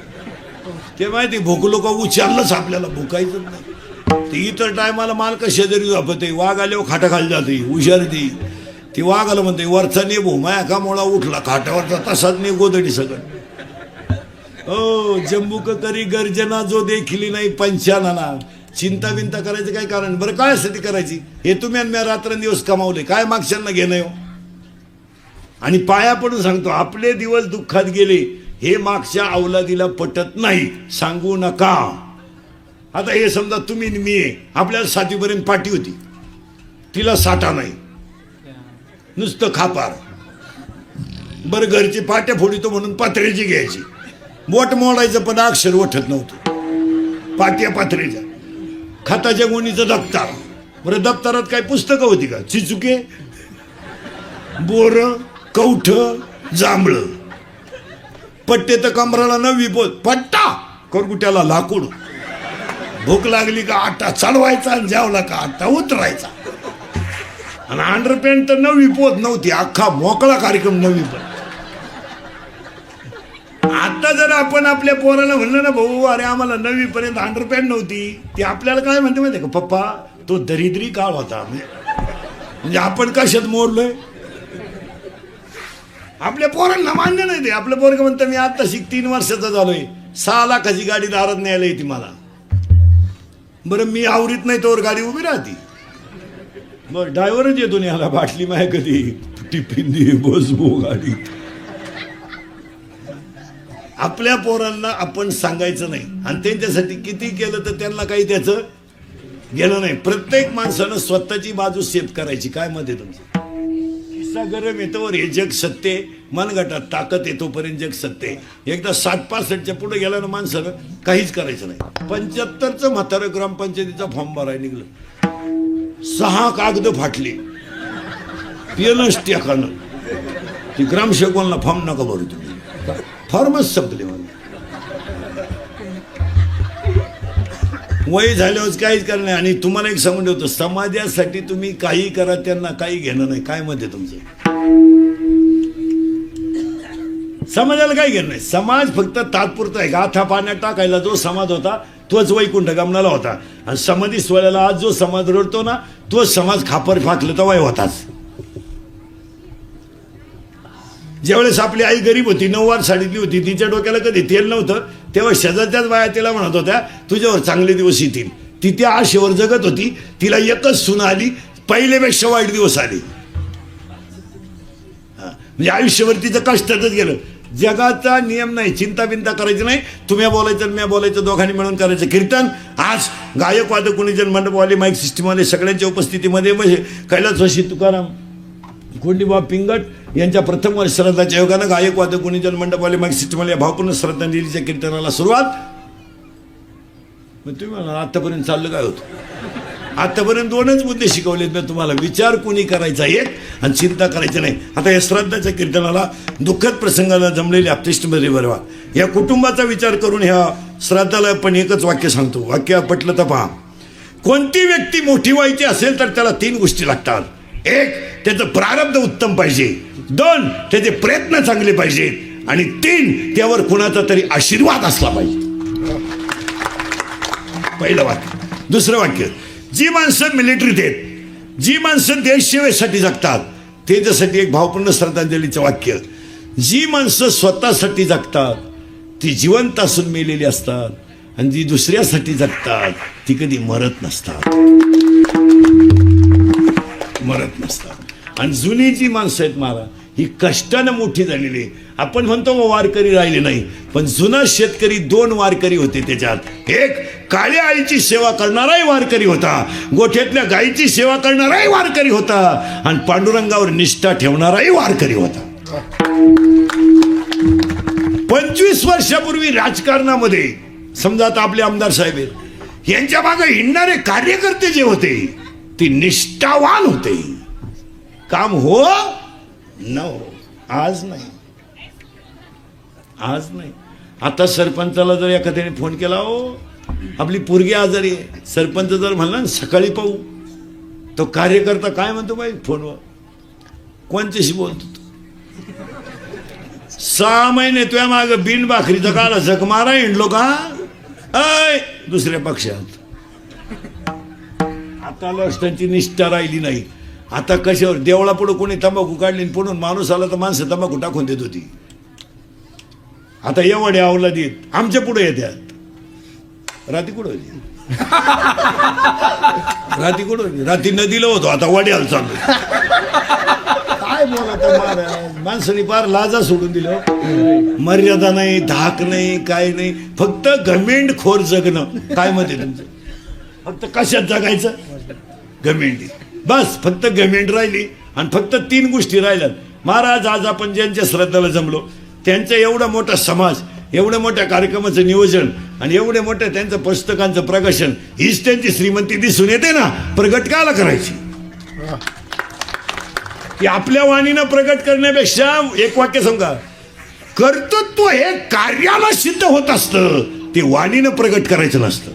ते माहिती भुकलो का उच्चारलंच आपल्याला, भुकायचं नाही. ते इतर टायमाला मालक शेजारी झोपते, वाघ आल्यावर खाटाखाली जाते, हुशार ती. ती वाघाला म्हणते वरचा नेबो, माया का मोळा उठला खाटावरचा तसाच ने गोदडी सगळं. हो जम्बूक करी गर्जना जो देखिली नाही पंचानाना. चिंता बिंता करायचं काय कारण? बरं काय साठी करायची? हे तुम्ही आणि मी रात्रंदिवस कमावले, काय मागच्यांना घेणं हो? आणि पाया पडून सांगतो, आपले दिवस दुःखात गेले हे मागच्या अवलादीला पटत नाही, सांगू नका. आता हे समजा तुम्ही मी आहे, आपल्याला 7वीपर्यंत पाठी होती, तिला साठा नाही, नुसतं खापार. बरं घरची पाट्या फोडितो म्हणून पातळीची घ्यायची, बोट मोडायचं पण अक्षर ओठत नव्हतं. पाट्या पातळीच्या खताच्या गोणीचं दप्तर. बरं दप्तरात काय पुस्तकं होती का? चिचुके, बोर, कवठ, जांभळ. पट्टे तर कमराला 9वी पोत, पट्टा करकुट्याला लाकूड. भूक लागली का आटा चढवायचा, आणि जेवला का आटा उतरायचा. आणि अंडरपॅन्ट तर 9वी पोत नव्हती, अख्खा मोकळा कार्यक्रम 9वी पोत. आता जर आपण आपल्या पोराला म्हणलं ना, भाऊ अरे आम्हाला 9वी पर्यंत अंडरपॅन्ट नव्हती, ती आपल्याला काय म्हणते माहिती का? पप्पा तो दरिद्री काळ होता. म्हणजे आपण कशात मोडलोय? आपल्या पोरांना मान्य नाही ते. आपलं पोरग म्हणतं मी आता 3 वर्षाचा झालोय, 6 लाखाची गाडी दारात न्यायला येते मला. बरं मी आवरीत नाही तोवर गाडी उभी राहते. बरं ड्रायव्हरच येतो न्यायला, बाटली माय कधी टिफिन दे, बसबो गाडी. आपल्या पोरांना आपण सांगायचं नाही, आणि त्यांच्यासाठी किती केलं तर त्यांना काही त्याचं गेलं नाही. प्रत्येक माणसानं स्वतःची बाजू सेफ करायची. काय मत आहे तुमचं? किस्सा गरम येतोवर हे जग सत्य, मनगटात ताकद येतोपर्यंत जग सत्य. एकदा 60-65च्या पुढे गेला ना माणसानं काहीच करायचं नाही. 75चं म्हातारं ग्रामपंचायतीचा फॉर्म भरायला निघलं, 6 कागद फाटली, पेनच टेकानं. ती ग्रामसेवकांना फॉर्म नका भरू तुम्ही, फॉर्मच संपले. मला वय झाल्यावर काहीच करणार नाही. आणि तुम्हाला एक सांगून ठेवतो, समाजासाठी तुम्ही काही करा, त्यांना काही घेणं नाही. काय मत आहे तुमचं? समाजाला काही घेणं नाही. समाज फक्त तात्पुरता आहे. गाथा पाण्यात टाकायला जो समाज होता तोच वैकुंठ गमनाला होता. आणि समाधी सोहळ्याला आज जो समाज रडतो ना, तोच समाज खापर फाकलं तर वय होताच. ज्यावेळेस आपली आई गरीब होती, 9वार साडीतली होती, तिच्या डोक्याला कधी तेल नव्हतं, तेव्हा शेजारच्याच बाया तिला म्हणत होत्या तुझ्यावर चांगले दिवस येतील. ती त्या आशेवर जगत होती. तिला एकच सून आली, पहिल्यापेक्षा वाईट दिवस आले. म्हणजे आयुष्यभर तिचं कष्टातच गेलं. जगाचा नियम नाही, चिंता बिंता करायची नाही, तुम्ही बोलायचं मी बोलायचं, दोघांनी मिळून करायचं कीर्तन. आज गायक वादक कुणीजन मंडपवाले माईक सिस्टीमवाले सगळ्यांच्या उपस्थितीमध्ये कैलासवासी तुकाराम गोंडीबा पिंगट यांच्या प्रथम वर्ष श्राद्धाच्या योगानं गायक वादक कुणीजन मंडपवाले माईक सिस्टीमवाले भावपूर्ण श्रद्धांजलीच्या कीर्तनाला सुरुवात. मग तुम्ही म्हणा आतापर्यंत चाललं काय होतं? आतापर्यंत दोनच मुद्दे शिकवलेत मी तुम्हाला. विचार कोणी करायचा एक आणि चिंता करायची नाही. आता या श्राद्धाच्या कीर्तनाला दुःखद प्रसंगाला जमलेले आपतिष्टमध्ये बरवा या कुटुंबाचा विचार करून ह्या श्राद्धाला पण एकच वाक्य सांगतो. वाक्य पटलं तर पहा. कोणती व्यक्ती मोठी व्हायची असेल तर त्याला 3 गोष्टी लागतात. 1 त्याचं प्रारब्ध उत्तम पाहिजे, 2 त्याचे प्रयत्न चांगले पाहिजेत आणि 3 त्यावर कुणाचा तरी आशीर्वाद असला पाहिजे. पहिलं वाक्य. दुसरं वाक्य, जी माणसं मिलिटरीत आहेत, जी माणसं देशसेवेसाठी जगतात, त्याच्यासाठी एक भावपूर्ण श्रद्धांजलीचं वाक्य. जी माणसं स्वतःसाठी जगतात ती जिवंत असून मेलेली असतात आणि जी दुसऱ्यासाठी जगतात ती कधी मरत नसतात. आणि जुनी जी माणसं आहेत मला ही कष्टानं मोठी झालेली. आपण म्हणतो वारकरी राहिले नाही, पण जुना शेतकरी 2 वारकरी होते त्याच्यात. एक काळ्या आईची सेवा करणाराही वारकरी होता, गोठ्यातल्या गायीची सेवा करणाराही वारकरी होता आणि पांडुरंगावर निष्ठा ठेवणाराही वारकरी होता. 25 वर्षापूर्वी राजकारणामध्ये समजा आता आपले आमदार साहेब आहेत, यांच्या मागे हिंडणारे कार्यकर्ते जे होते ते निष्ठावान होते. काम हो न हो, आज नाही. आता सरपंचाला जर एखाद्याने फोन केला, हो आपली पोरगी आजारी आहे, सरपंच जर म्हणला ना सकाळी पाहू, तो कार्यकर्ता काय म्हणतो बाई फोनवर, कोणच्याशी बोलतो तू? 6 महिने तुझ्या माग बिन भाकरीचा काला झक मारा हिंडलो का दुसऱ्या पक्षात. आता लष्टांची निष्ठा राहिली नाही. आता कशावर देवळा पुढे कोणी तंबाखू काढली पुढून माणूस आला तर माणसं तंबाखू टाकून देत होती. आता एवढे आवला देत आमच्या पुढे येतात. राती कुठं होती? राती नदीला होतो, आता वड्याला चाललो. काय बोला महाराज, माणसाने फार लाजा सोडून दिलं. मर्यादा नाही, धाक नाही, काय नाही, फक्त घमेंड खोर जगणं. काय मत आहे तुमचं? फक्त कशात जगायचं? घमेंडी. बस फक्त घमेंड राहिली आणि फक्त 3 गोष्टी राहिल्यात. महाराज आज आपण ज्यांच्या श्रद्धाला जमलो त्यांचा एवढा मोठा समाज, एवढ्या मोठ्या कार्यक्रमाचं नियोजन आणि एवढ्या मोठ्या त्यांचं पुस्तकांचं प्रकाशन, हीच त्यांची श्रीमंती दिसून येते ना. प्रगट काला करायची? की आपल्या वाणीनं प्रगट करण्यापेक्षा एक वाक्य सांगा, कर्तृत्व हे कार्याला सिद्ध होत असतं, ते वाणीनं प्रगट करायचं नसतं.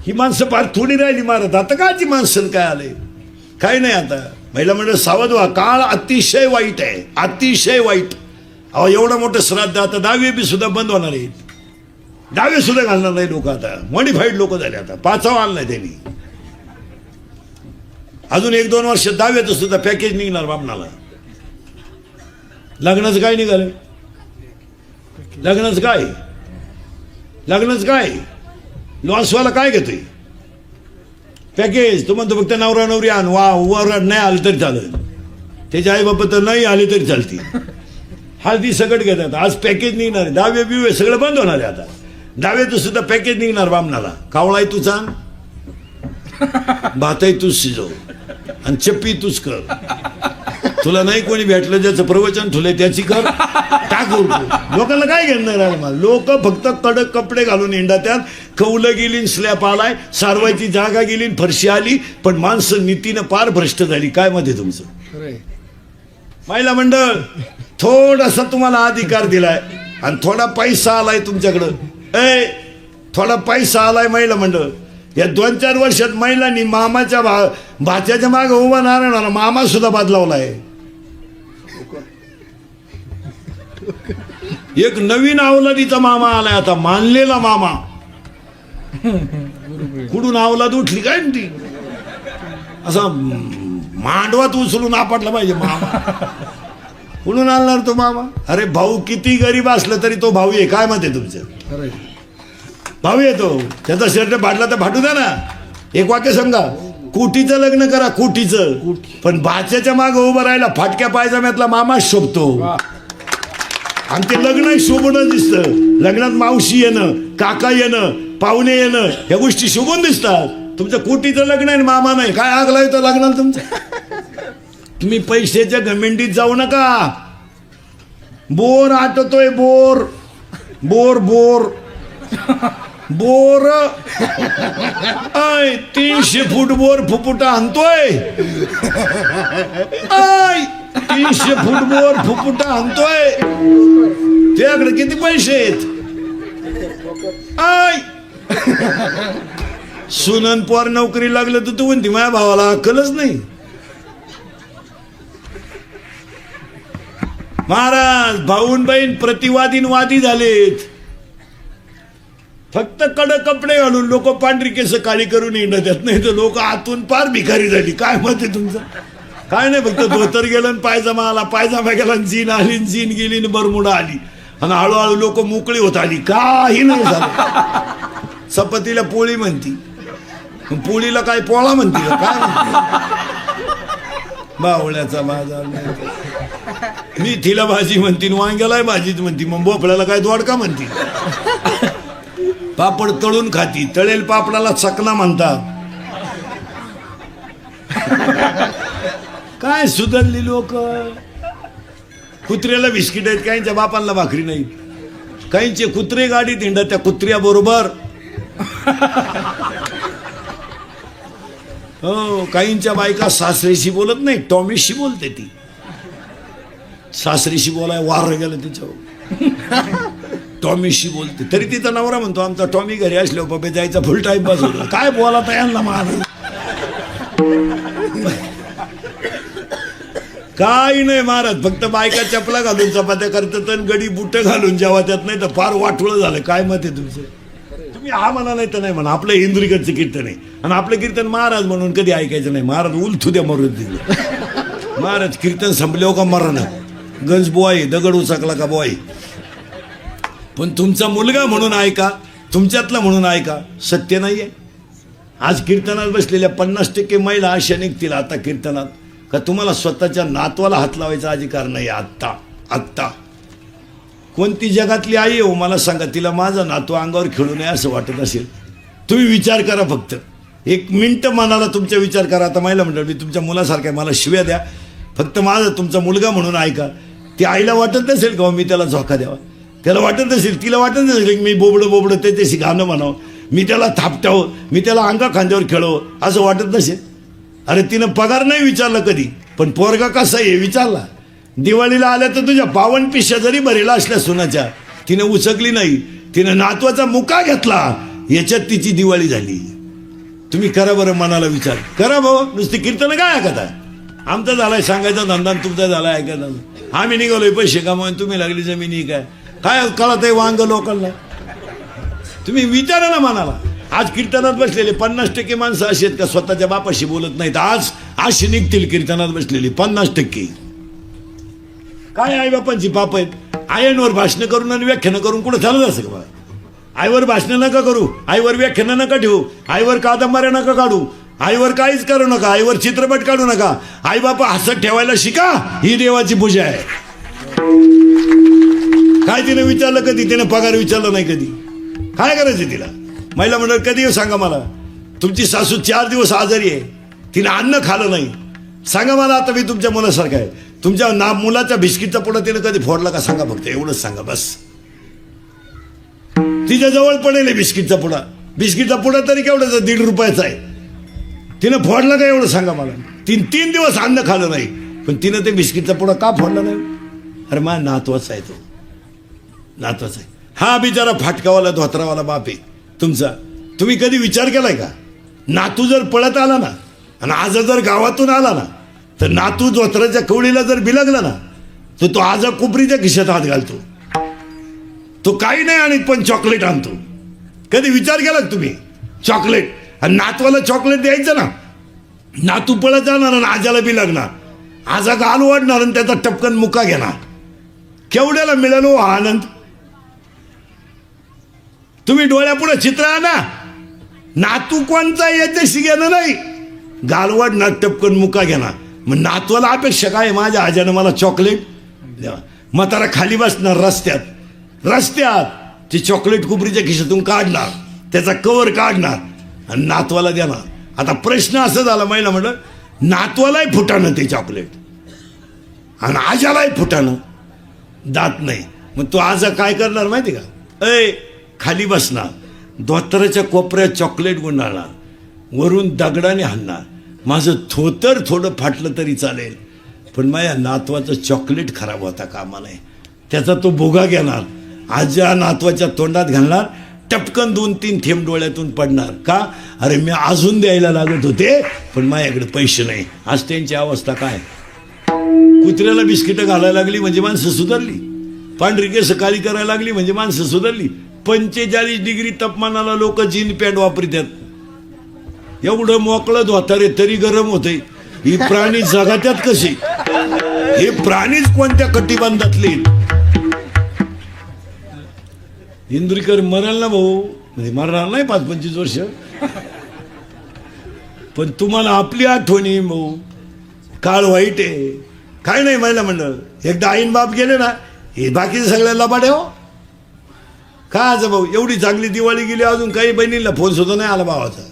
ही माणसं फार थोडी राहिली महाराज. आता काची माणसं काय आले काय नाही. आता महिला मंडळ सावध व्हा, काळ अतिशय वाईट आहे, अतिशय वाईट. अहो एवढं मोठं श्राद्ध, आता 10वी बी सुद्धा बंद होणार आहेत. 10वी सुद्धा घालणार नाही लोक. आता मॉडिफाईड लोक झाले. आता 5वा आणलाय त्यांनी. अजून 1-2 वर्ष 10वीचं सुद्धा पॅकेज निघणार बामणाला. लग्नाचं काय निघालं? लग्नाचं काय लॉसवाला काय घेतोय? पॅकेज. तो म्हणतो फक्त नवरा नवरी आण, वर नाही आलं तरी चालेल, त्याचे आई बाबा तर नाही आले तरी चालते. हळदी सगळं घेतात. आज पॅकेज निघणार आहे. 10वी बिवे सगळं बंद होणार आहे. आता 10वीचं सुद्धा पॅकेज निघणार बामणाला. कावळाही तू सांग, भातही तूच शिजव आणि चप्पी तूच कर. तुला नाही कोणी भेटलं ज्याचं प्रवचन ठुले त्याची कर, टाकू. लोकांना काय घेणार आहे? मला लोक फक्त कडक कपडे घालून हिंडतात. कौलं गेली, स्लॅप आलाय, सारवायची जागा गेली, फरशी आली, पण माणसं नीतीनं पार भ्रष्ट झाली. काय मध्ये तुमचं? महिला मंडळ थोडासा तुम्हाला अधिकार दिलाय आणि थोडा पैसा आलाय तुमच्याकडं. थोडा पैसा आलाय महिला मंडळ. या 2-4 वर्षात महिलांनी मामाच्या भाच्याच्या मागे उभा नारायण मामा सुद्धा बदलावलाय. एक नवीन अवलादीचा मामा आलाय आता, मानलेला मामा. कुठून अवलाद उठली काय ती? असा मांडवात उचलून आपटला पाहिजे मामा. कुठून आणणार तो मामा? अरे भाऊ किती गरीब असलं तरी तो भाऊ आहे. काय म्हणते तुमचं? भाऊ येतो, त्याचा शर्ट फाटला तर फाटू द्या ना. एक वाक्य सांगा, कोटीचं लग्न करा, कोटीचं. पण भाच्याच्या मागे उभं राहिला फाटक्या पायजाम्यातला मामा शोभतो. आणि ते लग्न शोभून दिसतं. लग्नात मावशी येणं, काका येणं, पाहुणे येणं, ह्या गोष्टी शोभून दिसतात. तुमचं कोटीचं लग्न आहे मामा नाही, काय आग लावतं लग्नाला तुमचं. तुम्ही पैशाच्या घमेंडीत जाऊ नका. बोर आटतोय, bore bore bore bore 300 foot bore फुफुटा आणतोय. 300 फूट बोर फुफुटा आणतोय. त्याकडे किती पैसे आहेत. सुनन पोर नोकरी लागलं तर तू म्हणती माझ्या भावाला अक्कलच नाही. महाराज भाऊन बहीण प्रतिवादीन वादी झालेत. फक्त कडक कपडे घालून लोक पांढरी केस काळी करून येणं त्यात, नाही तर लोक आतून पार भिकारी झाली. काय मत आहे तुमचं. काय नाही, फक्त धोतर गेलं आणि पायजामा आला, पायजामा गेला आणि जीन आली, जीन गेली आणि बरमुडा आली आणि हळूहळू लोक मोकळी होत आली. काही नाही झालं. चपातीला पोळी म्हणती, पोळीला काय पोळा म्हणती काय बावळ्याचा बाजार. मेथीला भाजी म्हणती, वांग्याला भाजीच म्हणती, मग भोपळ्याला काय दोडका म्हणती. पापड तळून खाती, तळेल पापडाला चकना म्हणतात. काय सुधारली लोक. कुत्र्याला बिस्किट आहेत, काहींच्या बापांना भाकरी नाही. काहींचे कुत्रे गाडीत हिंडत त्या कुत्र्या बरोबर. हो, काहींच्या बायका सासरीशी बोलत नाही, टॉमीशी बोलते. ती सासरीशी बोलाय वार गेलं तिच्यावर, टॉमीशी बोलते. तरी तिचा नवरा म्हणतो आमचा टॉमी घरी असलो बाबा जायचा फुल टाइम पास होतो. काय बोला तयारला महाराज. काही नाही महाराज, फक्त बायका चपला घालून चपात्या करतात आणि गडी बुट घालून जेव्हा त्यात, नाही तर फार वाटोळं झालं. काय मत आहे तुमचं. तुम्ही हा म्हणा नाही तर नाही म्हणा. आपलं इंद्रिकडचं कीर्तन आहे आणि आपलं कीर्तन महाराज म्हणून कधी ऐकायचं नाही. महाराज उलथू द्या मरून दिलं. महाराज कीर्तन संपल्यावर का मरण, गंज बोय दगड उचकला का बोय. पण तुमचा मुलगा म्हणून ऐका, तुमच्यातला म्हणून ऐका. सत्य नाहीये. आज कीर्तनात बसलेल्या 50% महिला अशा निघतील आता कीर्तनात का तुम्हाला स्वतःच्या नातवाला हात लावायचा अधिकार नाही. आत्ता कोणती जगातली आई हो मला सांगा, तिला माझा नातू अंगावर खेळू नये असं वाटत असेल. तुम्ही विचार करा, फक्त 1 मिनिट मनाला तुमचा विचार करा. आता महिला म्हणतात मी तुमच्या मुलासारखा मला शिव्या द्या, फक्त माझा तुमचा मुलगा म्हणून ऐका. ती आईला वाटत नसेल का मी त्याला झोका द्यावा. त्याला वाटत नसेल, तिला वाटत नसेल की मी बोबडं त्याच्याशी गाणं म्हणावं, मी त्याला थापटावं, मी त्याला अंगा खांद्यावर खेळावं असं वाटत नसेल. अरे तिनं पगार नाही विचारलं कधी, पण पोरगा कसा आहे विचारला. दिवाळीला आल्या तर तुझ्या 52 पिशा जरी भरेला असल्या सोनाच्या, तिनं उचकली नाही. तिनं नातवाचा मुका घेतला, याच्यात तिची दिवाळी झाली. तुम्ही करा बरं, मनाला विचार करा भाऊ. नुसती कीर्तन काय ऐकता. आमचा झालाय सांगायचा धंदा, तुमचा झालाय ऐकायचा. आम्ही निघालोय पैसे कमावून, तुम्ही लागली जमिनी काय कळत आहे वांग लोकांना. तुम्ही विचारा ना मनाला. आज कीर्तनात बसलेले 50% माणसं अशी आहेत का स्वतःच्या बापाशी बोलत नाहीत. आज अशी निघतील कीर्तनात बसलेली 50%. काय आई बापांची पाप आहेत. आयांवर भाषण करून आणि व्याख्यानं करून कुठं चालत असं का. आईवर भाषण नका करू, आईवर व्याख्यानं नका ठेवू, आईवर कादंबऱ्या नका काढू, आईवर काहीच करू नका, आईवर चित्रपट काढू नका. आई बापा हसत ठेवायला शिका, ही देवाची पूजा आहे. काय तिने विचारलं कधी. तिने पगार विचारला नाही कधी. काय करायचं तिला. महिला मंडळ कधी सांगा मला. तुमची सासू 4 दिवस आजारी आहे, तिने अन्न खाल्लं नाही. सांगा मला आता मी तुमच्या मुलासारखा आहे. तुमच्या मुलाच्या बिस्किटचा पुडा तिने कधी फोडला का सांगा. फक्त एवढंच सांगा बस. तिच्या जवळ पडेल बिस्किटचा पुडा. बिस्किटचा पुडा तरी केवढ्याचा 1.5 रुपयाचा आहे. तिनं फोडला का एवढं सांगा मला. 3 दिवस अन्न खाल्लं नाही, पण तिनं ते बिस्किटचा पुडा का फोडला नाही. अरे माझा नातवाचा आहे तो, नातवाचा आहे. हा बिचारा फाटकावाला धोत्रावाला बाप आहे तुमचा. तुम्ही कधी विचार केलाय का. नातू जर पळत आला ना आणि आज जर गावातून आला ना, तर नातू धोत्राच्या कवळीला जर बिलगला ना, तर तो आज कुपरीच्या खिशात हात घालतो. तो काही नाही आणि पण चॉकलेट आणतो. कधी विचार केला तुम्ही. चॉकलेट. आणि नातवाला चॉकलेट द्यायचं ना, नातू पळत जाणार आणि आजाला बिलगणार, आजा गाल वाढणार आणि त्याचा टपकन मुका घेणार. केवढ्याला मिळालो हा आनंद. तुम्ही डोळ्यापुढे चित्र आणा. नातू कोणचा याच्याशी घेणं नाही. गालवाडणार टपकन मुका घेणार. मग नातवाला अपेक्षा काय माझ्या आज्यानं मला चॉकलेट द्यावा. म्हातारा खाली बसणार रस्त्यात ती चॉकलेट कुबरीच्या खिशातून काढणार, त्याचा कवर काढणार आणि नातवाला देणार. आता प्रश्न असा झाला महिला म्हणलं, नातवालाही फुटाणं ते चॉकलेट आणि आज्यालाही फुटाणं, दात नाही. मग तो आजा काय करणार माहिती का, खाली बसणार, धोतराच्या कोपऱ्यात चॉकलेट गुंडाळणार, वरून दगडाने हाणणार. माझं थोतर थोडं फाटलं तरी चालेल, पण माझ्या नातवाचं चॉकलेट खराब होता कामा नये. त्याचा तो भोगा घेणार, आजा नातवाच्या तोंडात घालणार, टपकन 2-3 थेंब डोळ्यातून पडणार. का? अरे मी अजून द्यायला लागत होते पण माझ्याकडे पैसे नाही. आज त्यांची अवस्था काय? कुत्र्याला बिस्किटं घालायला लागली म्हणजे माणसं सुधारली, पांढरी केस काळी करायला लागली म्हणजे माणसं सुधारली. 45 डिग्री तापमानाला लोक जीन पॅन्ट वापरतात. एवढं मोकळं धोतारे तरी गरम होते. ही प्राणी जगात्यात कशी? हे प्राणीच कोणत्या कटिबंधातले? इंद्रिकर मराल ना भाऊ, म्हणजे मरणार नाही 5-25 वर्ष, पण तुम्हाला आपली आठवणी भाऊ. काळ वाईट आहे, काय नाही महिला मंडळ. एकदा आईन बाप गेले ना, हे बाकीचे सगळ्या लबाडे हो. काय आज भाऊ, एवढी चांगली दिवाळी गेली, अजून काही बहिणीला फोन सुद्धा नाही आला भावाचा.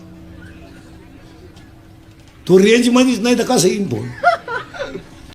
तो रेंज मध्येच नाही तर कसं येईन फोन.